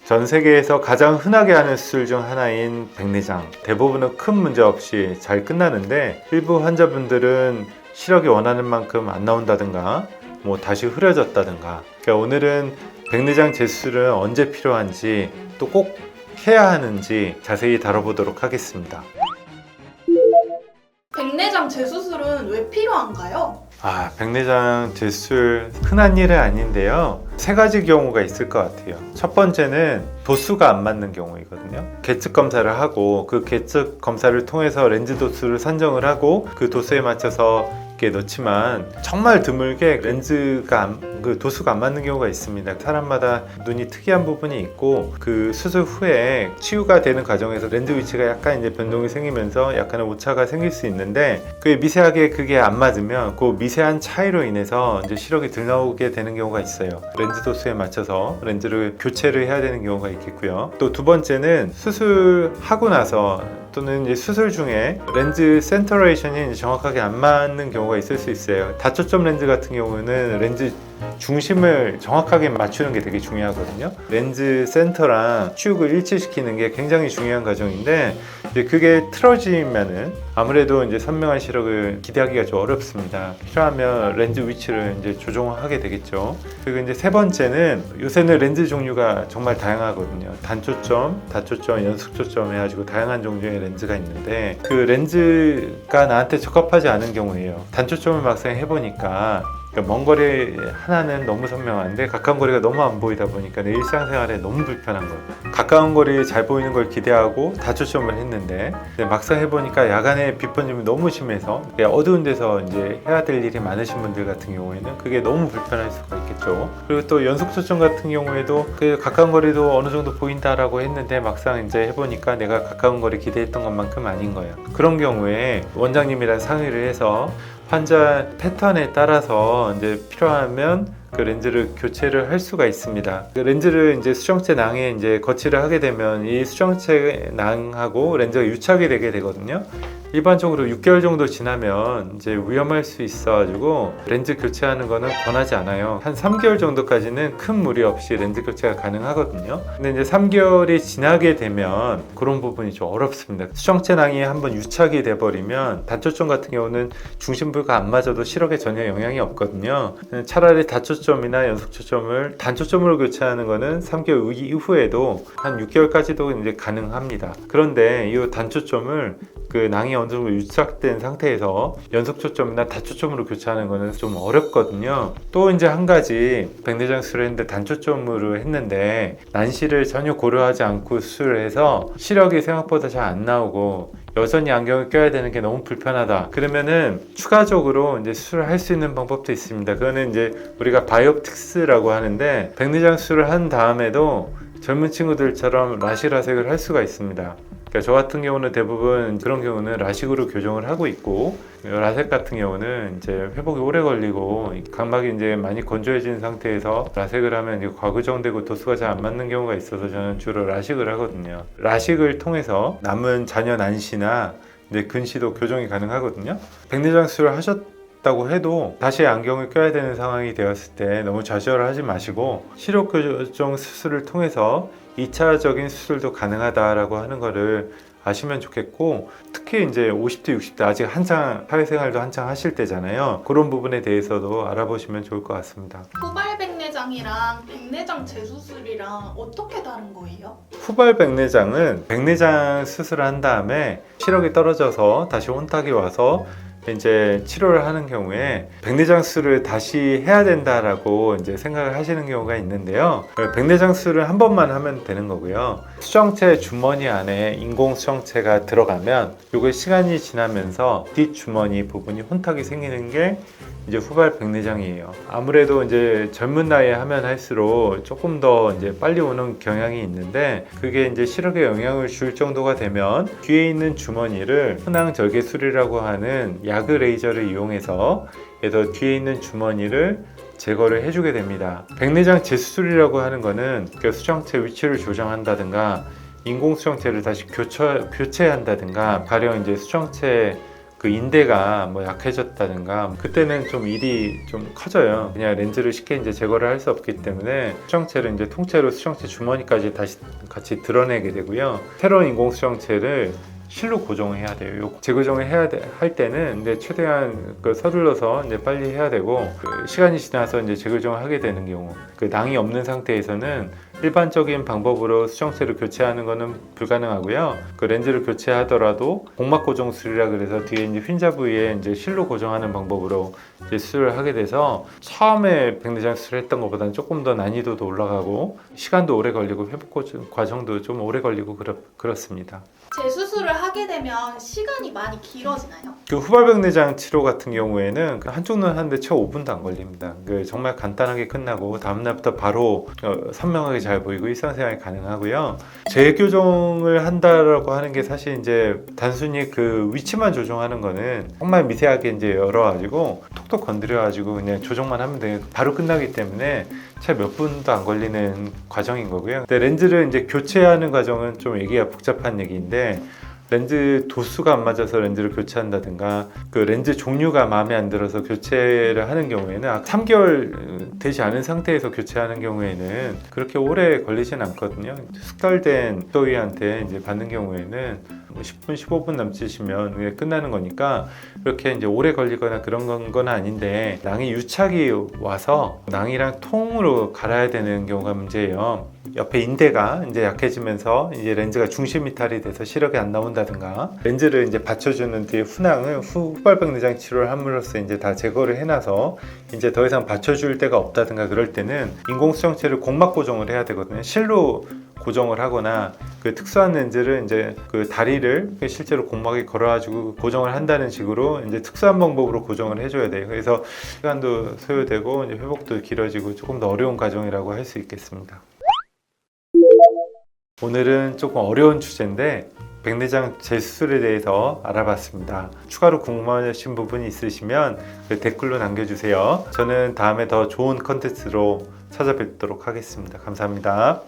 전 세계에서 가장 흔하게 하는 수술 중 하나인 백내장. 대부분은 큰 문제 없이 잘 끝나는데 일부 환자분들은 시력이 원하는 만큼 안 나온다든가 다시 흐려졌다든가. 그러니까 오늘은 백내장 재수술은 언제 필요한지 또 꼭 해야 하는지 자세히 다뤄보도록 하겠습니다. 백내장 재수술은 왜 필요한가요? 백내장 재수술 흔한 일은 아닌데요. 세 가지 경우가 있을 것 같아요. 첫 번째는 도수가 안 맞는 경우이거든요. 계측 검사를 하고 그 계측 검사를 통해서 렌즈 도수를 산정을 하고 그 도수에 맞춰서 이렇게 넣지만 정말 드물게 렌즈가 도수가 안 맞는 경우가 있습니다. 사람마다 눈이 특이한 부분이 있고 그 수술 후에 치유가 되는 과정에서 렌즈 위치가 약간 이제 변동이 생기면서 약간의 오차가 생길 수 있는데 그게 미세하게 그게 안 맞으면 그 미세한 차이로 인해서 이제 시력이 덜 나오게 되는 경우가 있어요. 렌즈 도수에 맞춰서 렌즈를 교체를 해야 되는 경우가 있겠고요. 또 두 번째는 수술하고 나서 또는 이제 수술 중에 렌즈 센터레이션이 정확하게 안 맞는 경우가 있을 수 있어요. 다초점 렌즈 같은 경우는 렌즈 중심을 정확하게 맞추는 게 되게 중요하거든요. 렌즈 센터랑 축을 일치시키는 게 굉장히 중요한 과정인데 이제 그게 틀어지면은 아무래도 이제 선명한 시력을 기대하기가 좀 어렵습니다. 필요하면 렌즈 위치를 이제 조정하게 되겠죠. 그리고 이제 세 번째는 요새는 렌즈 종류가 정말 다양하거든요. 단초점, 다초점, 연속초점 해가지고 다양한 종류의 렌즈가 있는데 그 렌즈가 나한테 적합하지 않은 경우에요. 단초점을 막상 해보니까 먼 거리 하나는 너무 선명한데 가까운 거리가 너무 안 보이다 보니까 내 일상생활에 너무 불편한 거예요. 가까운 거리에 잘 보이는 걸 기대하고 다초점을 했는데 막상 해보니까 야간에 빛 번짐이 너무 심해서 어두운 데서 이제 해야 될 일이 많으신 분들 같은 경우에는 그게 너무 불편할 수가 있겠죠. 그리고 또 연속 초점 같은 경우에도 그 가까운 거리도 어느 정도 보인다라고 했는데 막상 이제 해보니까 내가 가까운 거리 기대했던 것만큼 아닌 거예요. 그런 경우에 원장님이랑 상의를 해서 환자 패턴에 따라서 이제 필요하면 그 렌즈를 교체를 할 수가 있습니다. 그 렌즈를 이제 수정체 낭에 이제 거치를 하게 되면 이 수정체 낭하고 렌즈가 유착이 되게 되거든요. 일반적으로 6개월 정도 지나면 이제 위험할 수 있어가지고 렌즈 교체하는 거는 권하지 않아요. 한 3개월 정도까지는 큰 무리 없이 렌즈 교체가 가능하거든요. 근데 이제 3개월이 지나게 되면 그런 부분이 좀 어렵습니다. 수정체 낭이 한번 유착이 돼버리면 단초점 같은 경우는 중심부가 안 맞아도 시력에 전혀 영향이 없거든요. 차라리 다초점이나 연속초점을 단초점으로 교체하는 거는 3개월 이후에도 한 6개월까지도 이제 가능합니다. 그런데 이 단초점을 그 낭이 어느 정도 유착된 상태에서 연속 초점이나 다초점으로 교체하는 거는 좀 어렵거든요. 또 이제 한 가지 백내장 수술을 했는데 단초점으로 했는데 난시를 전혀 고려하지 않고 수술을 해서 시력이 생각보다 잘 안 나오고 여전히 안경을 껴야 되는 게 너무 불편하다. 그러면은 추가적으로 이제 수술을 할 수 있는 방법도 있습니다. 그거는 이제 우리가 바이옵틱스라고 하는데 백내장 수술을 한 다음에도 젊은 친구들처럼 라식을 할 수가 있습니다. 그러니까 저 같은 경우는 대부분 그런 경우는 라식으로 교정을 하고 있고 라섹 같은 경우는 이제 회복이 오래 걸리고 각막이 이제 많이 건조해진 상태에서 라섹을 하면 이제 과교정되고 도수가 잘 안 맞는 경우가 있어서 저는 주로 라식을 하거든요. 라식을 통해서 남은 잔여 난시나 이제 근시도 교정이 가능하거든요. 백내장 수술을 하셨다고 해도 다시 안경을 껴야 되는 상황이 되었을 때 너무 좌절을 하지 마시고 시력 교정 수술을 통해서 2차적인 수술도 가능하다라고 하는 거를 아시면 좋겠고 특히 이제 50대 60대 아직 한창 사회생활도 한창 하실 때잖아요. 그런 부분에 대해서도 알아보시면 좋을 것 같습니다. 후발 백내장이랑 백내장 재수술이랑 어떻게 다른 거예요? 후발 백내장은 백내장 수술을 한 다음에 시력이 떨어져서 다시 혼탁이 와서 이제 치료를 하는 경우에 백내장 수술을 다시 해야 된다라고 이제 생각을 하시는 경우가 있는데요. 백내장 수술을 한 번만 하면 되는 거고요. 수정체 주머니 안에 인공 수정체가 들어가면 이게 시간이 지나면서 뒷주머니 부분이 혼탁이 생기는 게 이제 후발 백내장이에요. 아무래도 이제 젊은 나이에 하면 할수록 조금 더 이제 빨리 오는 경향이 있는데 그게 이제 시력에 영향을 줄 정도가 되면 뒤에 있는 주머니를 흔황절개술이라고 하는 야그 레이저를 이용해서 그래서 뒤에 있는 주머니를 제거를 해주게 됩니다. 백내장 재수술이라고 하는 거는 그 수정체 위치를 조정한다든가 인공 수정체를 다시 교체한다든가 가령 이제 수정체 그 인대가 뭐 약해졌다든가 그때는 좀 일이 좀 커져요. 그냥 렌즈를 쉽게 이제 제거를 할 수 없기 때문에 수정체를 이제 통째로 수정체 주머니까지 다시 같이 드러내게 되고요. 새로운 인공 수정체를 실로 고정해야 돼요. 요 재고정을 할 때는 근데 최대한 그 서둘러서 이제 빨리 해야 되고 그 시간이 지나서 이제 재고정을 하게 되는 경우 그 낭이 없는 상태에서는 일반적인 방법으로 수정체를 교체하는 것은 불가능하고요. 그 렌즈를 교체하더라도 복막 고정술이라 그래서 뒤에 이제 휜자 부위에 이제 실로 고정하는 방법으로 이제 수술을 하게 돼서 처음에 백내장 수술을 했던 것보다는 조금 더 난이도도 올라가고 시간도 오래 걸리고 회복 과정도 좀 오래 걸리고 그렇습니다. 재수술을 하게 되면 시간이 많이 길어지나요? 그 후발백내장 치료 같은 경우에는 한쪽 눈 하는데 채 5분도 안 걸립니다. 그 정말 간단하게 끝나고 다음날부터 바로 선명하게 잘 보이고 일상생활이 가능하고요. 재교정을 한다라고 하는 게 사실 이제 단순히 그 위치만 조정하는 거는 정말 미세하게 이제 열어가지고 톡톡 건드려가지고 그냥 조정만 하면 돼요. 바로 끝나기 때문에 채 몇 분도 안 걸리는 과정인 거고요. 근데 렌즈를 이제 교체하는 과정은 좀 얘기가 복잡한 얘기인데 렌즈 도수가 안 맞아서 렌즈를 교체한다든가 그 렌즈 종류가 마음에 안 들어서 교체를 하는 경우에는 3개월 되지 않은 상태에서 교체하는 경우에는 그렇게 오래 걸리진 않거든요. 숙달된 또이한테 이제 받는 경우에는 10분, 15분 남짓이면 그냥 끝나는 거니까 그렇게 이제 오래 걸리거나 그런 건 아닌데 낭이 유착이 와서 낭이랑 통으로 갈아야 되는 경우가 문제예요. 옆에 인대가 이제 약해지면서 이제 렌즈가 중심 이탈이 돼서 시력이 안 나온다든가 렌즈를 이제 받쳐주는 뒤에 훈항을 후발백내장 치료를 함으로써 이제 다 제거를 해놔서 이제 더 이상 받쳐줄 데가 없다든가 그럴 때는 인공수정체를 공막 고정을 해야 되거든요. 실로 고정을 하거나 그 특수한 렌즈를 이제 그 다리를 실제로 공막에 걸어가지고 고정을 한다는 식으로 이제 특수한 방법으로 고정을 해줘야 돼요. 그래서 시간도 소요되고 이제 회복도 길어지고 조금 더 어려운 과정이라고 할 수 있겠습니다. 오늘은 조금 어려운 주제인데 백내장 재수술에 대해서 알아봤습니다. 추가로 궁금하신 부분이 있으시면 그 댓글로 남겨주세요. 저는 다음에 더 좋은 컨텐츠로 찾아뵙도록 하겠습니다. 감사합니다.